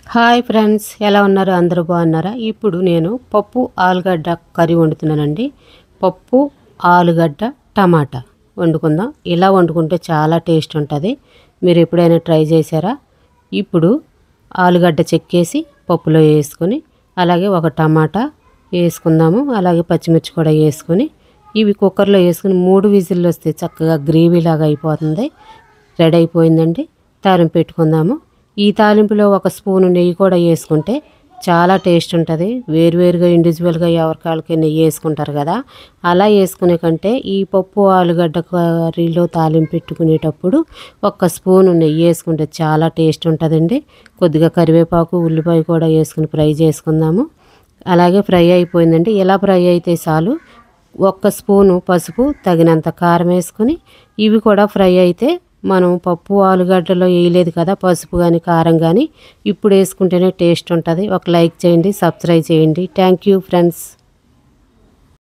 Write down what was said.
Hi friends, ఎలా ఉన్నారు? అందరూ బాగున్నారా? ఇప్పుడు నేను పప్పు ఆలుగడ్డ కర్రీ వండుతున్నానండి. పప్పు ఆలుగడ్డ టమాటా వండుకుందాం. ఇలా వండుకుంటే చాలా టేస్ట్ ఉంటుంది. మీరు ఎప్పుడైనా ట్రై చేశారా? ఇప్పుడు ఆలుగడ్డ చెక్కేసి పప్పులో వేసుకొని, అలాగే ఒక టమాటా వేసుకుందాము. అలాగే పచ్చిమిర్చి కూడా వేసుకొని, ఇవి కుక్కర్లో వేసుకుని 3 విజిల్లు వస్తే చక్కగా గ్రేవీ లాగా అయిపోతుంది. రెడీ అయిపోయిందండి. తాలింపు పెట్టుకుందాము. ఈ తాలింపులో ఒక స్పూను నెయ్యి కూడా వేసుకుంటే చాలా టేస్ట్ ఉంటుంది. వేరువేరుగా ఇండివిజువల్గా ఎవరికాళ్ళకి నెయ్యి వేసుకుంటారు కదా, అలా వేసుకునే కంటే ఈ పప్పు ఆలుగడ్డ కర్రీలో తాలింపు పెట్టుకునేటప్పుడు ఒక్క స్పూను నెయ్యి వేసుకుంటే చాలా టేస్ట్ ఉంటుందండి. కొద్దిగా కరివేపాకు ఉల్లిపాయ కూడా వేసుకుని ఫ్రై చేసుకుందాము. అలాగే ఫ్రై అయిపోయిందండి. ఇలా ఫ్రై అయితే చాలు. ఒక్క స్పూను పసుపు, తగినంత కారం వేసుకుని, ఇవి కూడా ఫ్రై అయితే మనం పప్పు ఆలుగడ్డలో వేయలేదు కదా పసుపు కానీ కారం కానీ, ఇప్పుడు వేసుకుంటేనే టేస్ట్ ఉంటుంది. ఒక లైక్ చేయండి, సబ్స్క్రైబ్ చేయండి. Thank you friends.